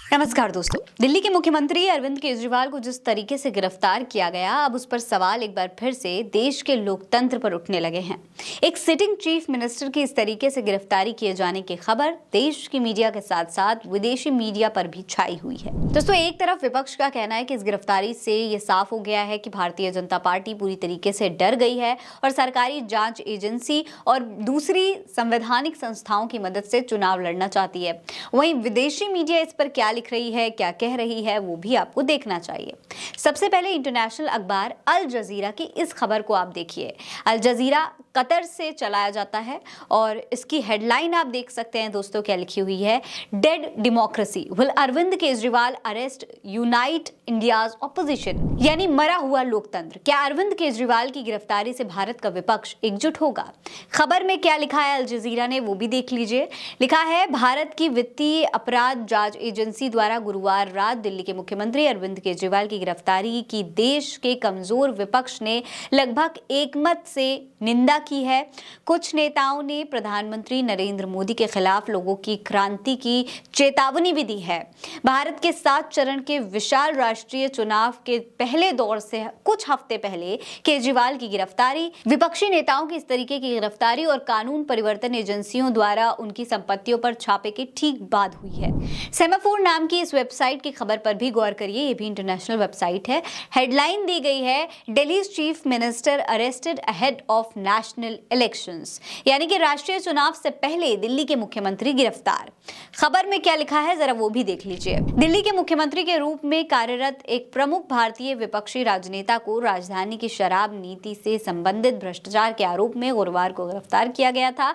नमस्कार दोस्तों। दिल्ली के मुख्यमंत्री अरविंद केजरीवाल को जिस तरीके से गिरफ्तार किया गया, अब उस पर सवाल एक बार फिर से देश के लोकतंत्र पर उठने लगे हैं। एक सिटिंग चीफ मिनिस्टर की इस तरीके से गिरफ्तारी किए जाने की खबर देश की मीडिया के साथ साथ विदेशी मीडिया पर भी छाई हुई है। दोस्तों, एक तरफ विपक्ष का कहना है कि इस गिरफ्तारी से ये साफ हो गया है कि भारतीय जनता पार्टी पूरी तरीके से डर गई है और सरकारी जांच एजेंसी और दूसरी संवैधानिक संस्थाओं की मदद से चुनाव लड़ना चाहती है। वहीं विदेशी मीडिया इस पर क्या लिख रही है, क्या कह रही है, वो भी आपको देखना चाहिए। सबसे पहले इंटरनेशनल अखबार अल जजीरा की इस खबर को आप देखिए। अल जजीरा कतर से चलाया जाता है और इसकी हेडलाइन आप देख सकते हैं दोस्तों, क्या लिखी हुई है। Dead democracy will Arvind Kejriwal arrest unite India's opposition, यानी मरा हुआ लोकतंत्र। क्या अरविंद केजरीवाल की गिरफ्तारी से भारत का विपक्ष एकजुट होगा? खबर में क्या लिखा है अल जजीरा ने, वो भी देख लीजिए। लिखा है, भारत की वित्तीय अपराध जांच एजेंसी द्वारा गुरुवार रात दिल्ली के मुख्यमंत्री अरविंद केजरीवाल की गिरफ्तारी की देश के कमजोर विपक्ष ने लगभग एकमत से निंदा की है। कुछ नेताओं ने प्रधानमंत्री नरेंद्र मोदी के खिलाफ लोगों की क्रांति की चेतावनी भी दी है। भारत के 7 चरण के विशाल राष्ट्रीय चुनाव के पहले दौर से कुछ हफ्ते पहले केजरीवाल की गिरफ्तारी, विपक्षी नेताओं की इस तरीके की गिरफ्तारी और कानून परिवर्तन एजेंसियों द्वारा उनकी संपत्तियों पर छापे के ठीक बाद हुई है। सेमाफोर नाम की इस वेबसाइट की खबर पर भी गौर करिए, ये भी इंटरनेशनल वेबसाइट है। हेडलाइन दी गई है, Delhi chief minister arrested ahead of national elections, यानी कि राष्ट्रीय चुनाव से पहले दिल्ली के मुख्यमंत्री गिरफ्तार। खबर में क्या लिखा है जरा वो भी देख लीजिए। दिल्ली के मुख्यमंत्री के रूप में कार्यरत एक प्रमुख भारतीय विपक्षी राजनेता को राजधानी की शराब नीति से संबंधित भ्रष्टाचार के आरोप में गुरुवार को गिरफ्तार किया गया था।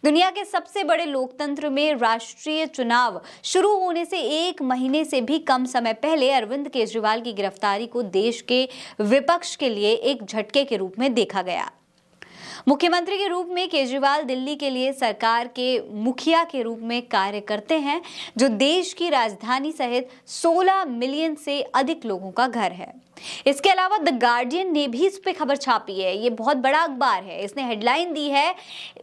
दुनिया के सबसे बड़े लोकतंत्र में राष्ट्रीय चुनाव शुरू होने से 1 महीने से भी कम समय पहले अरविंद केजरीवाल की गिरफ्तारी को देश के विपक्ष के लिए एक झटके के रूप में देखा गया। मुख्यमंत्री के रूप में केजरीवाल दिल्ली के लिए सरकार के मुखिया के रूप में कार्य करते हैं, जो देश की राजधानी सहित 16 मिलियन से अधिक लोगों का घर है। इसके अलावा द गार्डियन ने भी इस पे खबर छापी है। ये बहुत बड़ा अखबार है। इसने हेडलाइन दी है,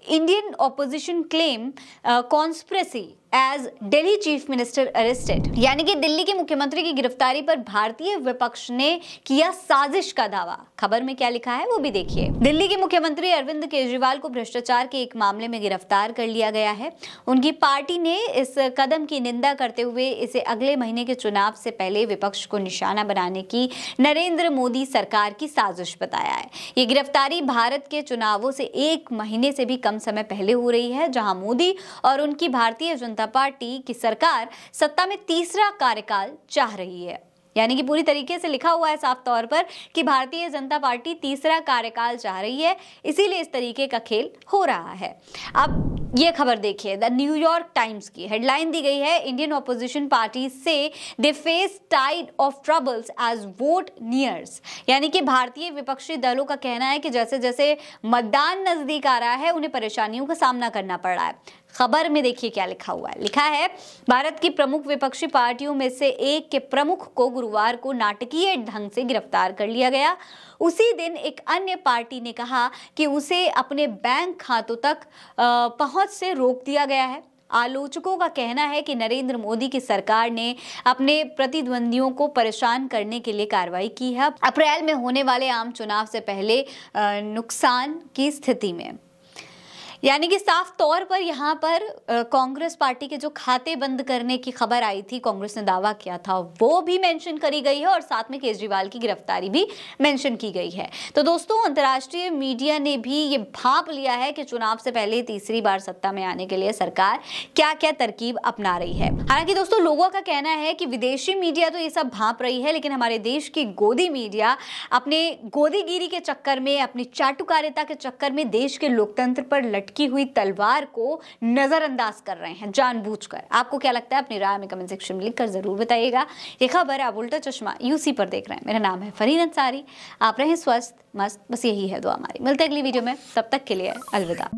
Indian opposition claim conspiracy as Delhi chief minister arrested, यानी कि दिल्ली के मुख्यमंत्री की गिरफ्तारी पर भारतीय विपक्ष ने किया साजिश का दावा। खबर में क्या लिखा है वो भी देखिए। दिल्ली के मुख्यमंत्री अरविंद केजरीवाल को भ्रष्टाचार के एक मामले में गिरफ्तार कर लिया गया है। उनकी पार्टी ने इस कदम की निंदा करते हुए इसे अगले महीने के चुनाव से पहले विपक्ष को निशाना बनाने की नरेंद्र मोदी सरकार की साजिश बताया है। ये गिरफ्तारी भारत के चुनावों से 1 महीने से भी कम समय पहले हो रही है, जहां मोदी और उनकी भारतीय जनता पार्टी की सरकार सत्ता में तीसरा कार्यकाल चाह रही है। यानी कि पूरी तरीके से लिखा हुआ है साफ तौर पर कि भारतीय जनता पार्टी तीसरा कार्यकाल चाह रही है, इसीलिए इस तरीके का खेल हो रहा है। अब ये खबर देखिए, द न्यूयॉर्क टाइम्स की हेडलाइन दी गई है, इंडियन ऑपोजिशन पार्टी से they face tide of troubles as vote nears, यानी कि भारतीय विपक्षी दलों का कहना है कि जैसे जैसे मतदान नजदीक आ रहा है उन्हें परेशानियों का सामना करना पड़ रहा है। खबर में देखिए क्या लिखा हुआ है। लिखा है, भारत की प्रमुख विपक्षी पार्टियों में से एक के प्रमुख को गुरुवार को नाटकीय ढंग से गिरफ्तार कर लिया गया। उसी दिन एक अन्य पार्टी ने कहा कि उसे अपने बैंक खातों तक पहुंच से रोक दिया गया है। आलोचकों का कहना है कि नरेंद्र मोदी की सरकार ने अपने प्रतिद्वंदियों को परेशान करने के लिए कार्रवाई की है, अप्रैल में होने वाले आम चुनाव से पहले नुकसान की स्थिति में। यानी कि साफ तौर पर यहाँ पर कांग्रेस पार्टी के जो खाते बंद करने की खबर आई थी, कांग्रेस ने दावा किया था, वो भी मेंशन करी गई है और साथ में केजरीवाल की गिरफ्तारी भी मेंशन की गई है। तो दोस्तों, अंतर्राष्ट्रीय मीडिया ने भी ये भांप लिया है कि चुनाव से पहले तीसरी बार सत्ता में आने के लिए सरकार क्या क्या तरकीब अपना रही है। हालांकि दोस्तों, लोगों का कहना है कि विदेशी मीडिया तो ये सब भांप रही है, लेकिन हमारे देश की गोदी मीडिया अपने गोदीगिरी के चक्कर में, अपनी चाटुकारिता के चक्कर में देश के लोकतंत्र पर की हुई तलवार को नजरअंदाज कर रहे हैं जानबूझकर। आपको क्या लगता है? अपनी राय में कमेंट सेक्शन में लिखकर जरूर बताइएगा। ये खबर आप उल्टा चश्मा यूसी पर देख रहे हैं। मेरा नाम है फरीन अंसारी। आप रहें स्वस्थ मस्त, बस यही है दुआ हमारी। मिलते हैं अगली वीडियो में, तब तक के लिए अलविदा।